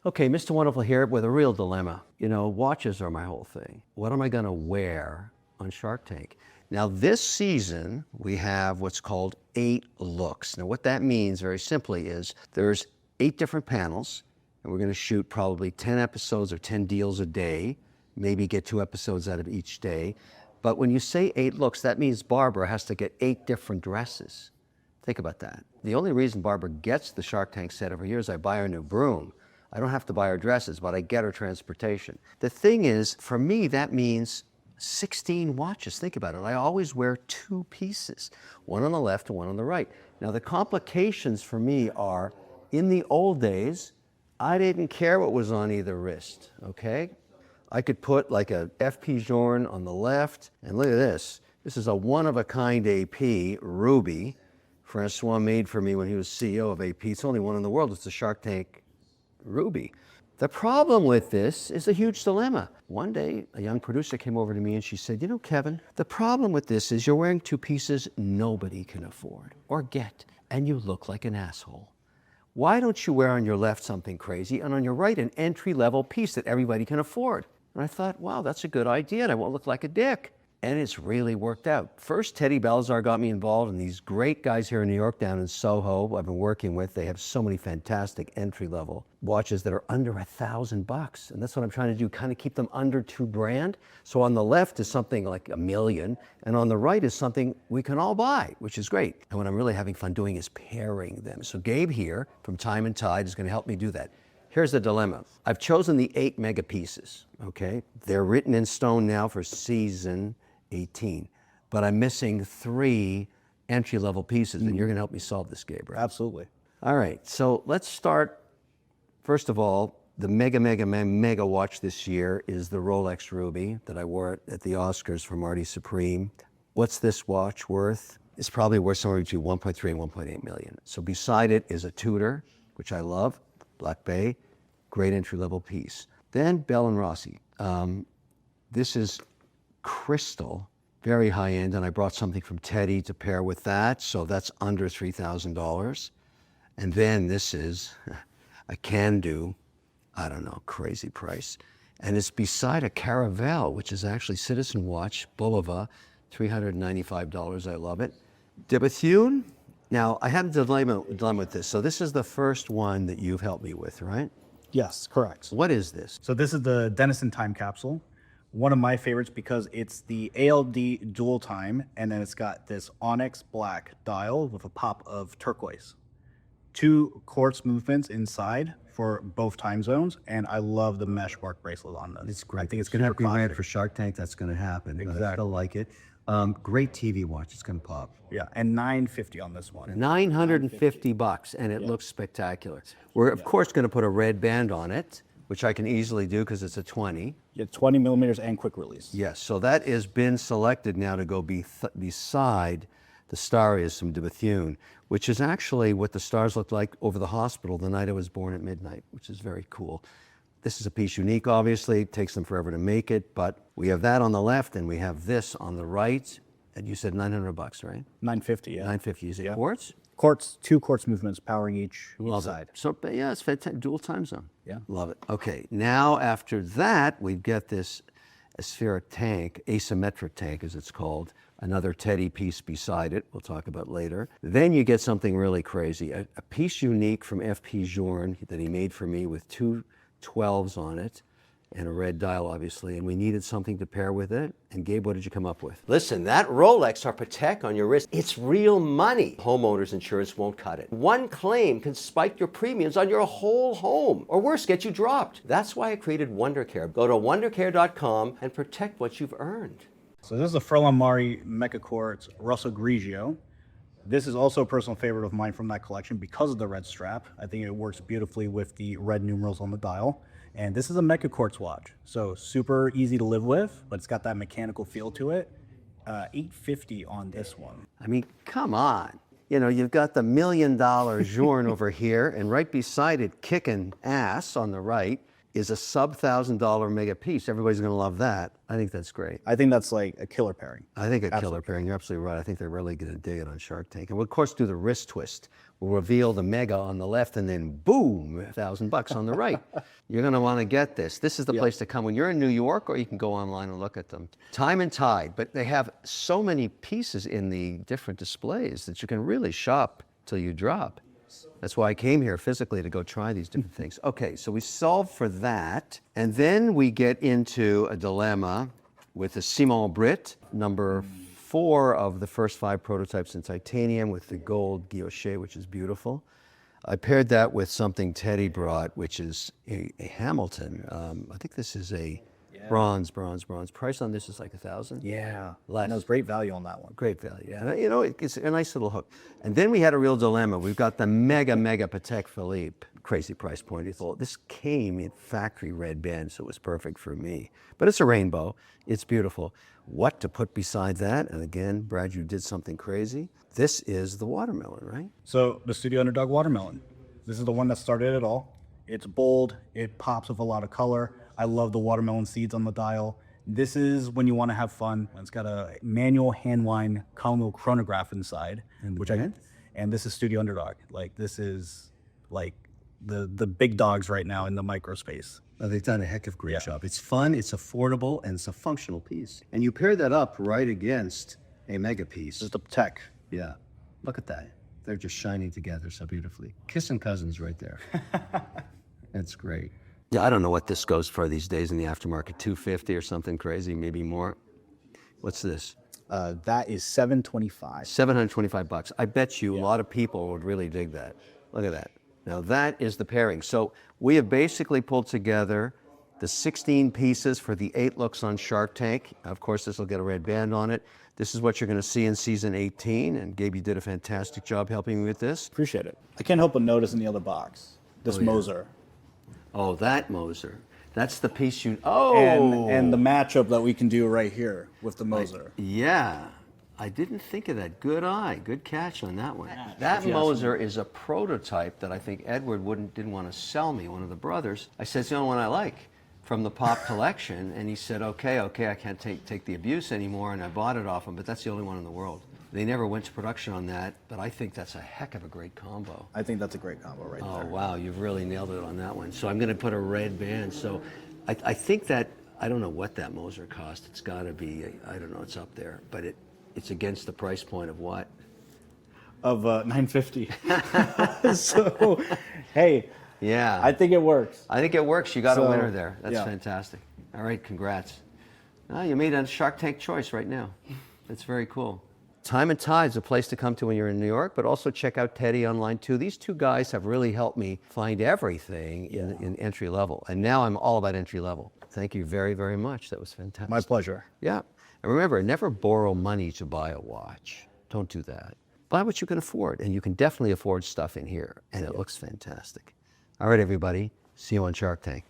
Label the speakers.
Speaker 1: Okay, Mr. Wonderful here with a real dilemma. You know, watches are my whole thing. What am I going to wear on Shark Tank? Now, this season, we have what's called 8 looks. Now, what that means, very simply, is there's 8 different panels, and we're going to shoot probably 10 episodes or 10 deals a day, maybe get 2 episodes out of each day. But when you say 8 looks, that means Barbara has to get 8 different dresses. Think about that. The only reason Barbara gets the Shark Tank set every year is I buy her a new broom. I don't have to buy her dresses, but I get her transportation. The thing is, for me, that means 16 watches. Think about it. I always wear 2 pieces, one on the left and one on the right. Now, the complications for me are, in the old days, I didn't care what was on either wrist, okay? I could put like a FP Journe on the left, and look at this. This is a one-of-a-kind AP, Ruby. Francois made for me when he was CEO of AP. It's the only one in the world. It's a Shark Tank Ruby. The problem with this is a huge dilemma. One day, a young producer came over to me and she said, you know, Kevin, the problem with this is you're wearing 2 pieces nobody can afford or get, and you look like an asshole. Why don't you wear on your left something crazy and on your right an entry-level piece that everybody can afford? And I thought, wow, that's a good idea and I won't look like a dick. And it's really worked out. First, Teddy Balazar got me involved, and these great guys here in New York down in Soho I've been working with, they have so many fantastic entry-level watches that are under $1,000. And that's what I'm trying to do, kind of keep them under $2,000. So on the left is something like $1 million, and on the right is something we can all buy, which is great. And what I'm really having fun doing is pairing them. So Gabe here from Time and Tide is going to help me do that. Here's the dilemma. I've chosen the 8 mega pieces, okay? They're written in stone now for season 18, but I'm missing 3 entry-level pieces, and you're going to help me solve this, Gabe, right?
Speaker 2: Absolutely.
Speaker 1: All right, so let's start. First of all, the mega watch this year is the Rolex Ruby that I wore at the Oscars for Marty Supreme. What's this watch worth? It's probably worth somewhere between 1.3 and 1.8 million. So beside it is a Tudor, which I love, Black Bay, great entry-level piece. Then Bell & Rossi. This is crystal, very high end, and I brought something from Teddy to pair with that, so that's under $3,000. And then this is a can-do, I don't know, crazy price. And it's beside a Caravelle, which is actually Citizen Watch, Bulova, $395, I love it. De Bethune, now I had a dilemma with this. So this is the first one that you've helped me with, right?
Speaker 2: Yes, correct.
Speaker 1: What is this?
Speaker 2: So this is the Denison Time Capsule. One of my favorites because it's the ALD dual time, and then it's got this onyx black dial with a pop of turquoise. 2 quartz movements inside for both time zones, and I love the mesh bark bracelet on this.
Speaker 1: It's great.
Speaker 2: I think it's
Speaker 1: going to have to be
Speaker 2: classic.
Speaker 1: ran for Shark Tank. That's going to happen.
Speaker 2: Exactly.
Speaker 1: I still like it. Great TV watch. It's going to pop.
Speaker 2: Yeah, and $950 on this one.
Speaker 1: $950, and it looks spectacular. We're, of course, going to put a red band on it, which I can easily do because it's a 20.
Speaker 2: Yeah, 20 millimeters and quick release.
Speaker 1: Yes, so that has been selected now to go beside the star is from De Bethune, which is actually what the stars looked like over the hospital the night I was born at midnight, which is very cool. This is a piece unique, obviously. It takes them forever to make it, but we have that on the left and we have this on the right. And you said $900, right?
Speaker 2: $950, yeah.
Speaker 1: $950. Is it quartz?
Speaker 2: Quartz, 2 quartz movements powering each
Speaker 1: Love
Speaker 2: side.
Speaker 1: it. So, yeah, it's fantastic. Dual time zone.
Speaker 2: Yeah.
Speaker 1: Love it. Okay, now after that, we get this aspheric tank, asymmetric tank as it's called, another Teddy piece beside it, we'll talk about later. Then you get something really crazy, a piece unique from FP Journe that he made for me with 2 12s on it, and a red dial, obviously, and we needed something to pair with it. And Gabe, what did you come up with? Listen, that Rolex or Patek on your wrist, it's real money. Homeowners insurance won't cut it. One claim can spike your premiums on your whole home, or worse, get you dropped. That's why I created WonderCare. Go to WonderCare.com and protect what you've earned.
Speaker 2: So this is a Furlan Mari Mecha Quartz Russell Grigio. This is also a personal favorite of mine from that collection because of the red strap. I think it works beautifully with the red numerals on the dial. And this is a Mecha Quartz watch, so super easy to live with, but it's got that mechanical feel to it. $850 on this one.
Speaker 1: I mean, come on. You know, you've got the $1 million Journe over here, and right beside it, kicking ass on the right, is a sub $1,000 mega piece. Everybody's going to love that. I think that's great.
Speaker 2: I think that's like a killer pairing.
Speaker 1: I think a killer pairing. You're absolutely right. I think they're really going to dig it on Shark Tank. And we'll, of course, do the wrist twist. We'll reveal the mega on the left and then boom, $1,000 on the right. You're going to want to get this. This is the place to come when you're in New York, or you can go online and look at them. Time and Tide, but they have so many pieces in the different displays that you can really shop till you drop. That's why I came here physically, to go try these different things. Okay, so we solved for that. And then we get into a dilemma with the Simon Brit, number 4 of the first 5 prototypes in titanium, with the gold guilloche, which is beautiful. I paired that with something Teddy brought, which is a Hamilton. I think this is a bronze. Price on this is like $1,000.
Speaker 2: Yeah.
Speaker 1: Less.
Speaker 2: And it was great value on that one.
Speaker 1: Great value. Yeah. You know, it's a nice little hook. And then we had a real dilemma. We've got the mega Patek Philippe. Crazy price point. You thought this came in factory red band, so it was perfect for me. But it's a rainbow. It's beautiful. What to put beside that? And again, Brad, you did something crazy. This is the watermelon, right?
Speaker 2: So the Studio Underdog watermelon. This is the one that started it all. It's bold. It pops with a lot of color. I love the watermelon seeds on the dial. This is when you want to have fun. It's got a manual hand wind column chronograph inside, and this is Studio Underdog. Like, this is like the big dogs right now in the micro space.
Speaker 1: They've done a heck of a great job. It's fun, it's affordable, and it's a functional piece. And you pair that up right against a mega piece.
Speaker 2: This is the Patek.
Speaker 1: Yeah, look at that. They're just shining together so beautifully. Kissing cousins right there. That's great. Yeah, I don't know what this goes for these days in the aftermarket. $250 or something crazy, maybe more. What's this?
Speaker 2: That is $725.
Speaker 1: $725. I bet you a lot of people would really dig that. Look at that. Now that is the pairing. So we have basically pulled together the 16 pieces for the 8 looks on Shark Tank. Of course, this will get a red band on it. This is what you're going to see in season 18, and Gabe, you did a fantastic job helping me with this.
Speaker 2: Appreciate it. I can't help but notice in the other box, this Moser.
Speaker 1: Oh, that Moser. That's the piece you...
Speaker 2: And the matchup that we can do right here with the Moser.
Speaker 1: Yeah. I didn't think of that. Good eye. Good catch on that one. That Moser is a prototype that I think Edward didn't want to sell me, one of the brothers. I said, it's the only one I like from the Pop collection. And he said, okay, I can't take the abuse anymore. And I bought it off him, but that's the only one in the world. They never went to production on that, but I think that's a heck of a great combo.
Speaker 2: I think that's a great combo right there.
Speaker 1: Oh, wow, you've really nailed it on that one. So I'm going to put a red band. So I think that, I don't know what that Moser cost. It's got to be, I don't know, it's up there. But it's against the price point of what?
Speaker 2: Of $950. So, hey.
Speaker 1: Yeah.
Speaker 2: I think it works.
Speaker 1: I think it works. You got a winner there. That's fantastic. All right, congrats. Oh, you made a Shark Tank choice right now. That's very cool. Time and Tide is a place to come to when you're in New York, but also check out Teddy online too. These two guys have really helped me find everything in entry level. And now I'm all about entry level. Thank you very, very much. That was fantastic.
Speaker 2: My pleasure.
Speaker 1: Yeah. And remember, never borrow money to buy a watch. Don't do that. Buy what you can afford, and you can definitely afford stuff in here, and it looks fantastic. All right, everybody. See you on Shark Tank.